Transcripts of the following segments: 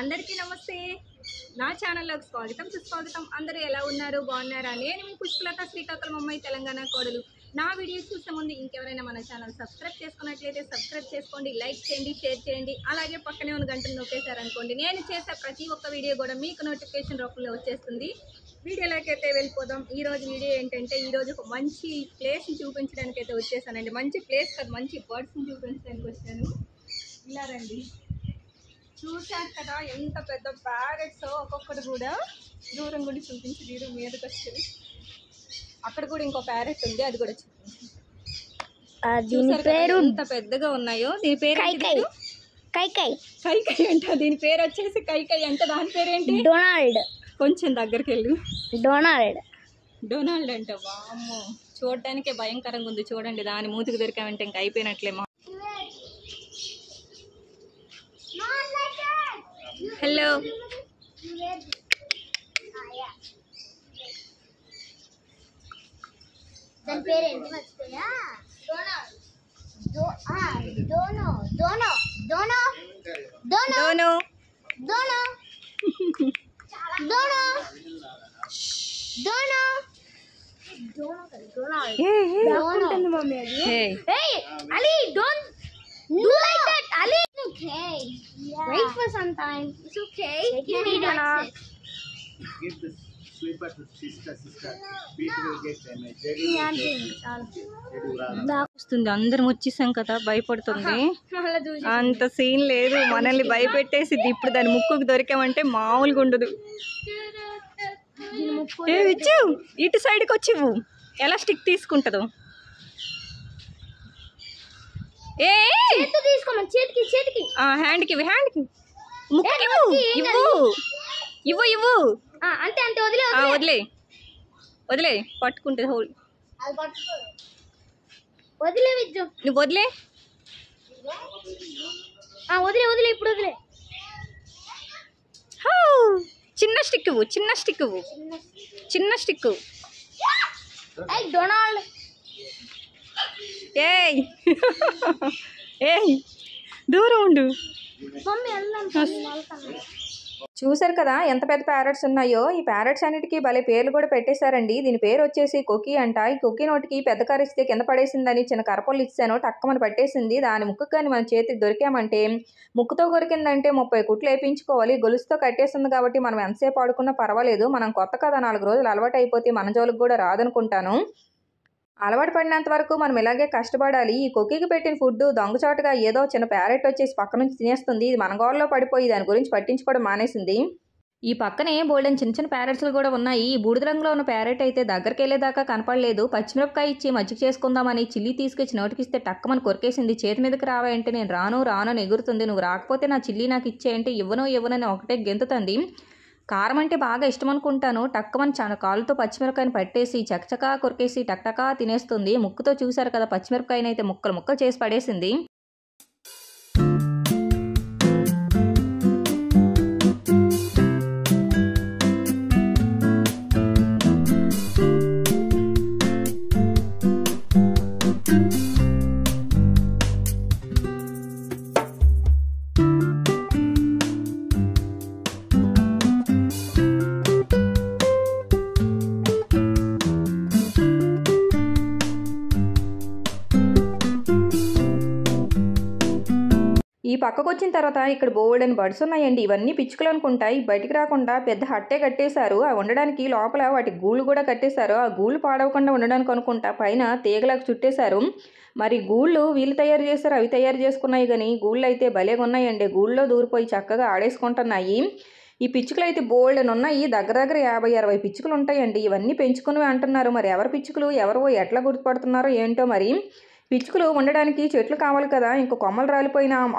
అందరికీ నమస్తే. నా ఛానల్లోకి స్వాగతం సుస్వాగతం. అందరూ ఎలా ఉన్నారు, బాగున్నారా? నేను మీ పుష్పలత, శ్రీకాకుళం అమ్మాయి, తెలంగాణ కోడలు. నా వీడియో చూసే ముందు ఇంకెవరైనా మన ఛానల్ సబ్స్క్రైబ్ చేసుకున్నట్లయితే సబ్స్క్రైబ్ చేసుకోండి, లైక్ చేయండి, షేర్ చేయండి. అలాగే పక్కనే ఉన్న గంటను నొక్కేశారనుకోండి నేను చేసే ప్రతి ఒక్క వీడియో కూడా మీకు నోటిఫికేషన్ రూపంలో వచ్చేస్తుంది. వీడియోలోకి అయితే వెళ్ళిపోదాం. ఈరోజు వీడియో ఏంటంటే, ఈరోజు ఒక మంచి ప్లేస్ని చూపించడానికి అయితే వచ్చేసానండి. మంచి ప్లేస్ కాదు, మంచి బర్డ్స్ని చూపించడానికి వచ్చాను. ఇలా రండి. చూశారు కదా ఎంత పెద్ద ప్యారెట్స్, ఒక్కొక్కటి కూడా దూరం కూడా చూపించి దూరం మీదకి వచ్చేది. అక్కడ కూడా ఇంకో ప్యారెట్ ఉంది, అది కూడా చూపించి. ఎంత పెద్దగా ఉన్నాయో. దీని పేరు కైకై అంట. దీని పేరు వచ్చేసి కైకై అంట. దాని పేరేంటి? డొనాల్డ్. కొంచెం దగ్గరికి వెళ్ళు. డొనాల్డ్ అంట. వామ్మో, చూడటానికే భయంకరంగా ఉంది. చూడండి, దాని మూతికి దొరికామంటే ఇంకా అయిపోయినట్లే. హలో, దాని పేరు ఏంటి మర్చిపోయా? Do like that, Ali. It's okay. Yeah. Wait for some time. It's okay. You need access. Give the sweeper to sister. People will get damaged. వస్తుంది. అందరం వచ్చేసాం కదా, భయపడుతుంది. అంత సీన్ లేదు, మనల్ని భయపెట్టేసిద్ది. ఇప్పుడు దాని ముక్కుకు దొరికామంటే మామూలుగా ఉండదు. ఇచ్చు, ఇటు సైడ్కి వచ్చివు. ఎలా స్టిక్ తీసుకుంటుందో. చేతికి హ్యాండ్కి ముక్కుకి ఇవ్వు. అంటే వదిలే పట్టుకుంటుంది. హోల్ వదిలే విజ్జు, నువ్వు వదిలే ఇప్పుడు వదిలే. చిన్న స్టిక్ డొనాల్డ్. ఏయ్ దూరం ఉండు. చూసారు కదా ఎంత పెద్ద ప్యారెట్స్ ఉన్నాయో. ఈ ప్యారెట్స్ అన్నిటికీ భలే పేర్లు కూడా పెట్టేశారండి. దీని పేరు వచ్చేసి కొకీ అంట. ఈ కొకీ నోటికి పెద్ద కరిస్తే కింద పడేసిందని చిన్న కరపొల్లు ఇచ్చాను, టక్కమని పట్టేసింది. దాని ముక్కు కానీ మన చేతికి దొరికామంటే, ముక్కుతో కొరికిందంటే 30 కుట్లు వేయించుకోవాలి. గొలుసుతో కట్టేసింది కాబట్టి మనం ఎంతసేపు ఆడుకున్నా పర్వాలేదు. మనం కొత్త కదా, 4 రోజులు అలవాటు అయిపోతే మన జోలికి కూడా రాదనుకుంటాను. అలవాటు పడినంత వరకు మనం ఇలాగే కష్టపడాలి. ఈ కొకీకి పెట్టిన ఫుడ్ దొంగచాటుగా ఏదో చిన్న ప్యారెట్ వచ్చేసి పక్క నుంచి తినేస్తుంది. ఇది మన గోడలో పడిపోయి దాని గురించి పట్టించుకోవడం మానేసింది. ఈ పక్కనే బోల్డెన్ చిన్న ప్యారెట్స్లు కూడా ఉన్నాయి. ఈ బూడిద రంగులో ఉన్న ప్యారెట్ అయితే దగ్గరికి వెళ్ళేదాకా కనపడలేదు. పచ్చిమిరపకాయ ఇచ్చి మజ్జిగ చేసుకుందామని చిల్లీ తీసుకొచ్చి నోటికిస్తే టక్కమని కొరికేసింది. చేతి మీదకి రావాయంటే నేను రాను అని ఎగురుతుంది. నువ్వు రాకపోతే నా చిల్లీ నాకు ఇచ్చేయంటే ఇవ్వనని ఒకటే గెంతుతుంది. కారం అంటే బాగా ఇష్టం అనుకుంటాను. టక్కమని కాలుతో పచ్చిమిరపకాయని పట్టేసి చకచకా కొరికేసి టక్టకా తినేస్తుంది. ముక్కుతో చూశారు కదా, పచ్చిమిరపకాయని అయితే ముక్కలు చేసి పడేసింది. ఈ పక్కకు వచ్చిన తర్వాత ఇక్కడ బోల్డెన్ బర్డ్స్ ఉన్నాయండి. ఇవన్నీ పిచ్చుకలు అనుకుంటాయి. బయటికి రాకుండా పెద్ద హట్టే కట్టేశారు. అవి ఉండడానికి లోపల వాటి గూళ్ళు కూడా కట్టేశారు. ఆ గూళ్ళు పాడవకుండా ఉండడానికి అనుకుంటా పైన తీగలకు చుట్టేశారు. మరి గూళ్ళు వీళ్ళు తయారు చేశారు, అవి తయారు చేసుకున్నాయి. కానీ గూళ్ళు అయితే భలేగా ఉన్నాయండి. గూళ్ళలో దూరిపోయి చక్కగా ఆడేసుకుంటున్నాయి. ఈ పిచ్చుకలు అయితే బోల్డెన్ ఉన్నాయి. దగ్గర 50-60 పిచ్చుకలు ఉంటాయండి. ఇవన్నీ పెంచుకుని అంటున్నారు. మరి ఎవరి పిచ్చుకలు ఎవరో ఎట్లా గుర్తుపడుతున్నారో ఏంటో. మరి పిచ్చుకలు ఉండడానికి చెట్లు కావాలి కదా, ఇంకో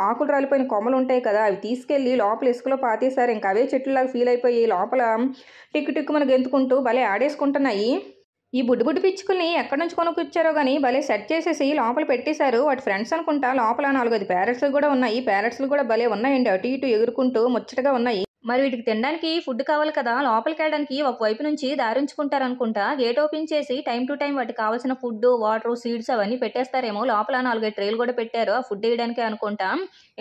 ఆకులు రాలిపోయిన కొమ్మలు ఉంటాయి కదా, అవి తీసుకెళ్ళి లోపల ఇసుకలో పాతేశారు. ఇంకా అవే చెట్లులాగా ఫీల్ అయిపోయి లోపల టిక్కు మన గెంతుకుంటూ భలే ఆడేసుకుంటున్నాయి. ఈ బుడ్డి పిచ్చుకల్ని ఎక్కడి నుంచి కొనుక్కొచ్చారో కానీ భలే సెట్ చేసేసి లోపల పెట్టేశారు. వాటి ఫ్రెండ్స్ అనుకుంటా. లోపల 4-5 ప్యారెట్స్లు కూడా ఉన్నాయి. ప్యారెట్స్లు కూడా భలే ఉన్నాయండి, అటు ఇటు ఎగురుకుంటూ ముచ్చటగా ఉన్నాయి. మరి వీటికి తినడానికి ఫుడ్ కావాలి కదా, లోపలికి వెళ్ళడానికి ఒకవైపు నుంచి దారి ఉంచుకుంటారు అనుకుంటా. గేట్ ఓపెన్ చేసి టైం టు టైం వాటికి కావాల్సిన ఫుడ్, వాటర్, సీడ్స్ అవన్నీ పెట్టేస్తారేమో. లోపల 4 ట్రేలు కూడా పెట్టారు ఆ ఫుడ్ వేయడానికి అనుకుంటా.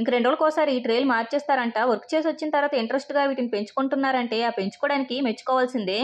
ఇంక 2 రోజులకోసారి ఈ ట్రేలు మార్చేస్తారంట. వర్క్ చేసి వచ్చిన తర్వాత ఇంట్రెస్ట్గా వీటిని పెంచుకుంటున్నారంటే ఆ పెంచుకోవడానికి మెచ్చుకోవాల్సిందే.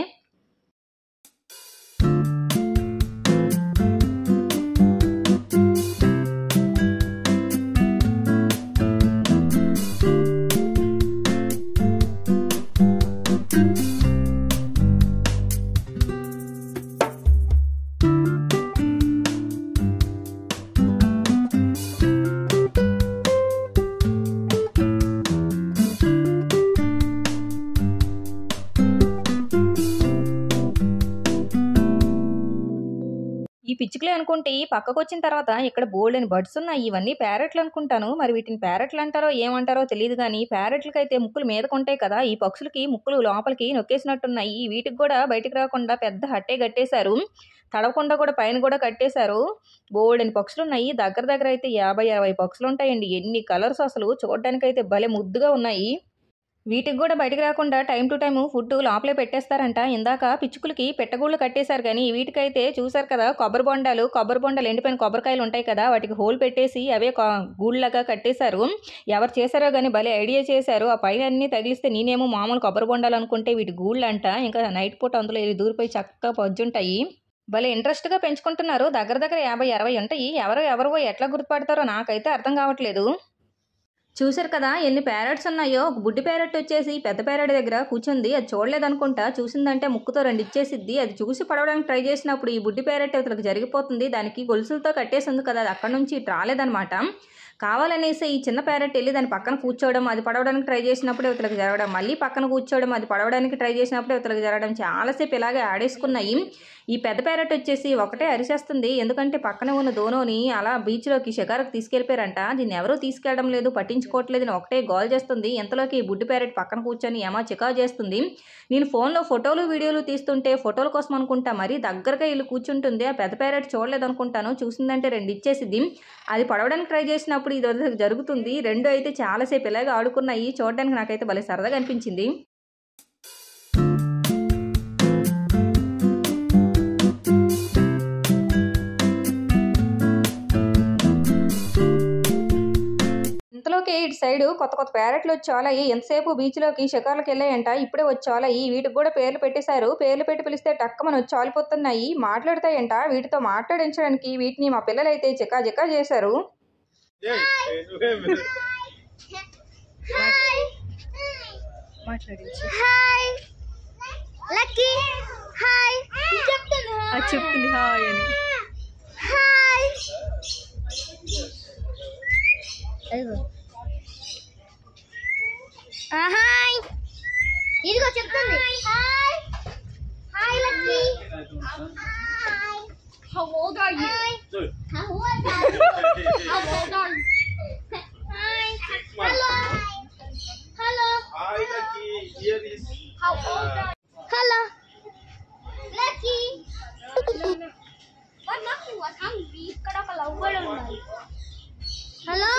ఈ పిచ్చుకలే అనుకుంటే పక్కకు వచ్చిన తర్వాత ఇక్కడ బోల్డెన్ బర్డ్స్ ఉన్నాయి. ఇవన్నీ ప్యారెట్లు అనుకుంటాను. మరి వీటిని ప్యారెట్లు అంటారో ఏమంటారో తెలియదు కానీ ప్యారెట్లకైతే ముక్కులు మీదకు ఉంటాయి కదా, ఈ పక్షులకి ముక్కులు లోపలికి నొక్కేసినట్టున్నాయి. వీటికి కూడా బయటికి రాకుండా పెద్ద హట్టే కట్టేశారు. తడవకుండా కూడా పైన కూడా కట్టేశారు. బోల్డెన్ పక్షులు ఉన్నాయి. దగ్గర అయితే 50-60 పక్షులు ఉంటాయండి. ఎన్ని కలర్స్ అసలు, చూడడానికైతే భలే ముద్దుగా ఉన్నాయి. వీటికి కూడా బయటకు రాకుండా టైం టు టైం ఫుడ్ లోపలే పెట్టేస్తారంట. ఇందాక పిచ్చుకలకి పెట్టగూళ్ళు కట్టేశారు కానీ వీటికైతే చూసారు కదా కొబ్బరి బొండాలు ఎండిపోయిన కొబ్బరికాయలు ఉంటాయి కదా, వాటికి హోల్ పెట్టేసి అవే గూళ్ళలాగా కట్టేశారు. ఎవరు చేశారో కానీ భలే ఐడియా చేశారు. ఆ పైన అన్ని తగిలిస్తే నేనేమో మామూలు కొబ్బరి బొండాలు అనుకుంటే వీటి గూళ్ళు అంట. ఇంకా నైట్ పూట అందులో దూరిపోయి చక్కగా పొజ్జుంటాయి. భలే ఇంట్రెస్ట్గా పెంచుకుంటున్నారు. దగ్గర 50-60 ఉంటాయి. ఎవరో ఎట్లా గుర్తుపడతారో నాకైతే అర్థం కావట్లేదు. చూసారు కదా ఎన్ని ప్యారెట్స్ ఉన్నాయో. ఒక బుడ్డి ప్యారెట్ వచ్చేసి పెద్ద ప్యారెట్ దగ్గర కూర్చుంది. అది చూడలేదనుకుంటా. చూసిందంటే ముక్కుతో 2 ఇచ్చేసిద్ది. అది చూసి పడవడానికి ట్రై చేసినప్పుడు ఈ బుడ్డి ప్యారెట్ అతనికి జరిగిపోతుంది. దానికి గొలుసులతో కట్టేసింది కదా, అది అక్కడ నుంచి రాలేదనమాట. కావాలనేసి ఈ చిన్న ప్యారెట్ వెళ్ళి దాని పక్కన కూర్చోవడం, అది పడవడానికి ట్రై చేసినప్పుడు ఇవతలకు జరగడం, మళ్ళీ పక్కన కూర్చోవడం, అది పడవడానికి ట్రై చేసినప్పుడు ఇవతలకు జరగడం, చాలాసేపు ఇలాగే ఆడేసుకున్నాయి. ఈ పెద్ద ప్యారెట్ వచ్చేసి ఒకటే అరిసేస్తుంది. ఎందుకంటే పక్కన ఉన్న దోనోని అలా బీచ్లోకి షికారుకు తీసుకెళ్ళిపోయారంట. దీన్ని ఎవరూ తీసుకెళ్ళడం లేదు, పట్టించుకోవట్లేదు, ఒకటే గోల్ చేస్తుంది. ఎంతలోకి ఈ బుడ్డి ప్యారెట్ పక్కన కూర్చొని ఏమో చికా చేస్తుంది. నేను ఫోన్లో ఫోటోలు వీడియోలు తీస్తుంటే ఫోటోల కోసం అనుకుంటా మరీ దగ్గరగా ఇల్లు కూర్చుంటుంది. ఆ పెద్ద ప్యారెట్ చూడలేదు అనుకుంటాను. చూసిందంటే 2 ఇచ్చేసిద్ది. అది పడవడానికి ట్రై చేసినప్పుడు ఇది జరుగుతుంది. 2 అయితే చాలాసేపు ఇలాగే ఆడుకున్నాయి. చూడడానికి నాకైతే భలే సరదాగా అనిపించింది. ఇంతలోకి ఇటు సైడు కొత్త ప్యారెట్లు వచ్చేవాళ్ళయి. ఎంతసేపు బీచ్లోకి షికార్లకు వెళ్ళాయంట. ఇప్పుడే వచ్చేవాళ్ళయి. వీటికి కూడా పేర్లు పెట్టేశారు. పేర్లు పెట్టి పిలిస్తే టక్కమని వచ్చి ఆలిపోతున్నాయి. మాట్లాడతాయంట. వీటితో మాట్లాడించడానికి వీటిని మా పిల్లలైతే చికా చేశారు. హాయ్ లక్కీ, హాయ్ చెప్తుంది హాయ్ అని. హాయ్ హాయ్ ఇదిగో చెప్తుంది. Hi hi lucky. Hi. How old are you? How old are you? How old are you? Hi. Hello. Hello. Hi, Lucky. Here is. How old are you? Hello. Lucky. But nothing was hungry. ఇక్కడ ఒక lover ఉన్నాడు. Hello.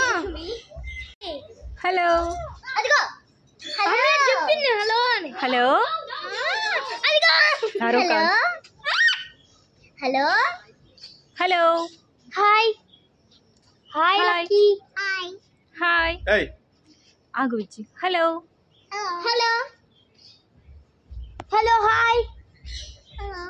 Hello అదిగో. Hello చెప్పింది hello అని. Hello అదిగో. Hello. Hello. Hello hi. Hi Hi. Lucky. Hi. Hi. Hey. ఆగు ఇచ్చి. Hello hello. Hello hi. Hello.